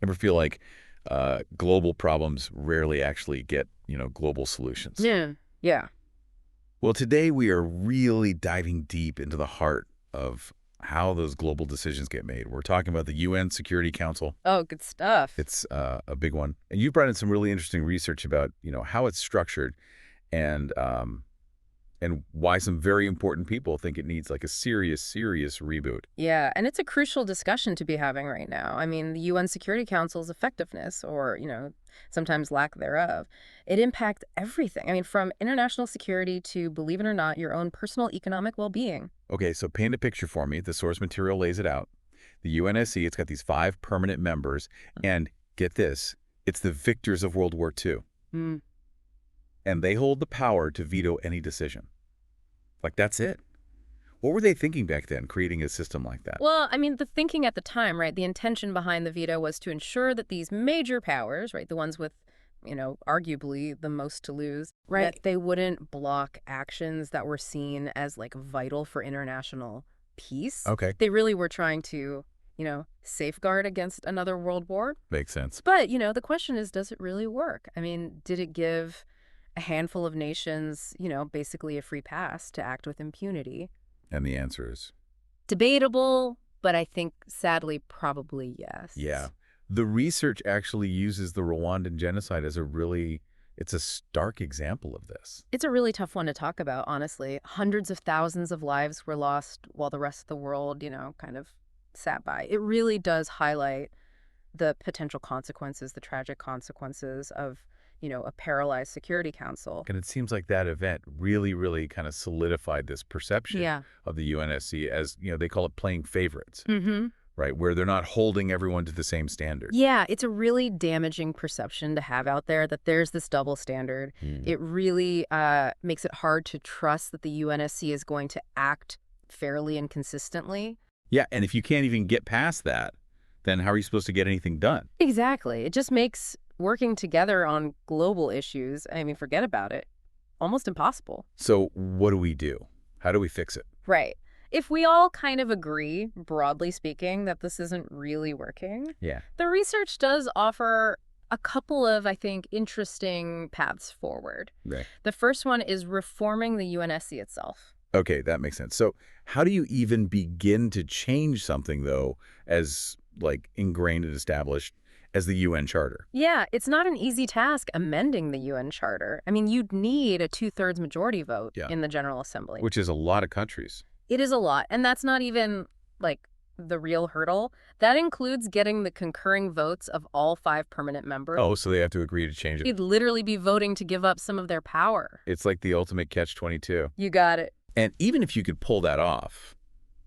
Ever feel like global problems rarely actually get, global solutions? Yeah. Yeah. Well, today we are really diving deep into the heart of how those global decisions get made. We're talking about the UN Security Council. Oh, good stuff. It's a big one. And you brought in some really interesting research about, how it's structured and why some very important people think it needs like a serious, serious reboot. Yeah, and it's a crucial discussion to be having right now. I mean, the UN Security Council's effectiveness, or, sometimes lack thereof, it impacts everything. I mean, from international security to, believe it or not, your own personal economic well-being. Okay, so paint a picture for me. The source material lays it out. The UNSC, it's got these 5 permanent members, and get this, it's the victors of World War II. Mm. And they hold the power to veto any decision. Like, that's it. What were they thinking back then, creating a system like that? Well, I mean, the thinking at the time, right, the intention behind the veto was to ensure that these major powers, right, the ones with, arguably the most to lose, Right. that they wouldn't block actions that were seen as, like, vital for international peace. Okay, They really were trying to, safeguard against another world war. makes sense. But, the question is, does it really work? I mean, did it give a handful of nations, basically a free pass to act with impunity? And the answer is, Debatable, but I think, sadly, probably yes. yeah. The research actually uses the Rwandan genocide as it's a stark example of this. It's a really tough one to talk about, honestly. Hundreds of thousands of lives were lost while the rest of the world, kind of sat by. It really does highlight the potential consequences, the tragic consequences of, a paralyzed Security Council. And it seems like that event really, really kind of solidified this perception Yeah. of the UNSC as, they call it playing favorites, Mm-hmm. right? Where they're not holding everyone to the same standard. Yeah, it's a really damaging perception to have out there that there's this double standard. It really makes it hard to trust that the UNSC is going to act fairly and consistently. Yeah, and if you can't even get past that, then how are you supposed to get anything done? Exactly. It just makes working together on global issues, I mean, forget about it, almost impossible. So what do we do? How do we fix it? Right. If we all kind of agree, broadly speaking, that this isn't really working, Yeah. the research does offer a couple of, I think, interesting paths forward. Right. The first one is reforming the UNSC itself. Okay, that makes sense. So how do you even begin to change something, though, as like ingrained and established as the UN Charter? Yeah, it's not an easy task amending the UN Charter. I mean, you'd need a 2/3 majority vote in the General Assembly. Which is a lot of countries. It is a lot, and that's not even, like, the real hurdle. That includes getting the concurring votes of all 5 permanent members. Oh, so they have to agree to change it. They'd literally be voting to give up some of their power. It's like the ultimate catch-22. You got it. And even if you could pull that off,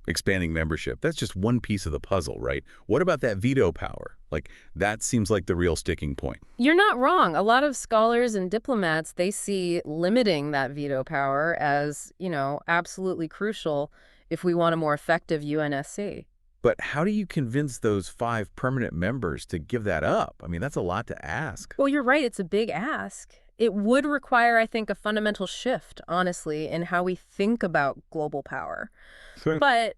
expanding membership, that's just one piece of the puzzle, right? What about that veto power? Like, that seems like the real sticking point. You're not wrong. A lot of scholars and diplomats, they see limiting that veto power as, absolutely crucial if we want a more effective UNSC. But how do you convince those 5 permanent members to give that up? I mean, that's a lot to ask. Well, you're right. It's a big ask. It would require, I think, a fundamental shift, honestly, in how we think about global power. But,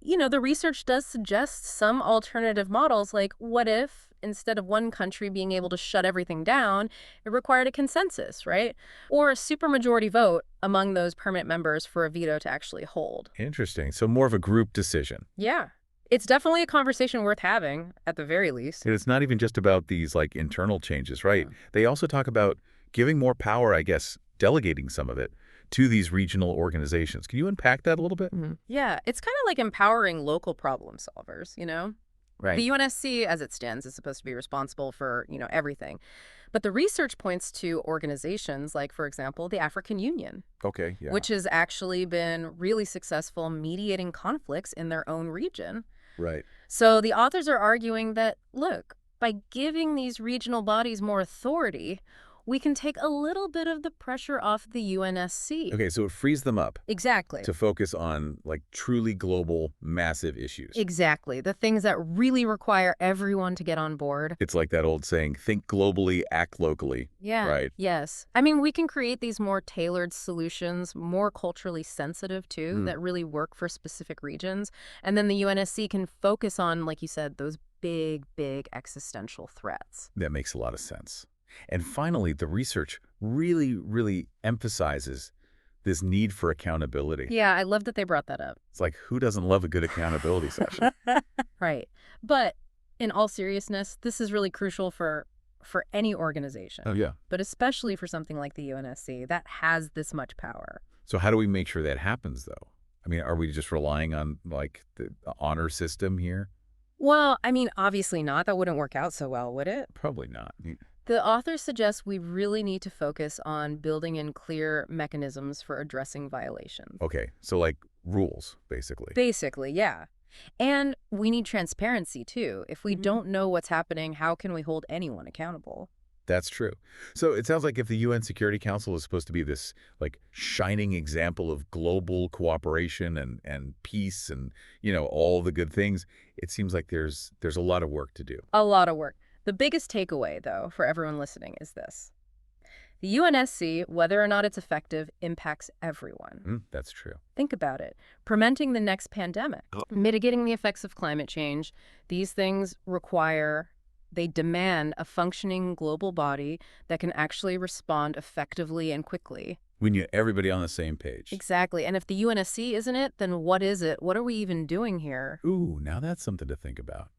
the research does suggest some alternative models, like what if, instead of one country being able to shut everything down, it required a consensus, right? Or a supermajority vote among those permanent members for a veto to actually hold. Interesting. So more of a group decision. Yeah. It's definitely a conversation worth having, at the very least. And it's not even just about these, like, internal changes, right? Yeah. They also talk about giving more power, I guess, delegating some of it to these regional organizations. Can you unpack that a little bit? Mm-hmm. Yeah, it's kind of like empowering local problem solvers, Right. The UNSC, as it stands, is supposed to be responsible for, everything. But the research points to organizations like, for example, the African Union, Okay, yeah. which has actually been really successful mediating conflicts in their own region. Right. So the authors are arguing that, look, by giving these regional bodies more authority, we can take a little bit of the pressure off the UNSC. Okay, so it frees them up Exactly. to focus on, like, truly global, massive issues. Exactly. The things that really require everyone to get on board. It's like that old saying, think globally, act locally. Yeah. Right. Yes. I mean, we can create these more tailored solutions, more culturally sensitive, too, that really work for specific regions. And then the UNSC can focus on, like you said, those big, big existential threats. That makes a lot of sense. And finally, the research really, really emphasizes this need for accountability. Yeah, I love that they brought that up. It's like, who doesn't love a good accountability session? Right. But in all seriousness, this is really crucial for any organization, Oh, yeah. but especially for something like the UNSC that has this much power. So how do we make sure that happens, though? I mean, are we just relying on, like, the honor system here? Well, I mean, obviously not. That wouldn't work out so well, would it? Probably not. The author suggests we really need to focus on building in clear mechanisms for addressing violations. Okay, so like rules, basically. Basically, yeah. And we need transparency, too. If we don't know what's happening, how can we hold anyone accountable? That's true. So it sounds like if the UN Security Council is supposed to be this, like, shining example of global cooperation and peace and, all the good things, it seems like there's a lot of work to do. A lot of work. The biggest takeaway, though, for everyone listening is this. The UNSC, whether or not it's effective, impacts everyone. That's true. Think about it. Preventing the next pandemic, mitigating the effects of climate change, these things they demand a functioning global body that can actually respond effectively and quickly. We need everybody on the same page. Exactly. And if the UNSC isn't it, then what is it? What are we even doing here? Ooh, now that's something to think about.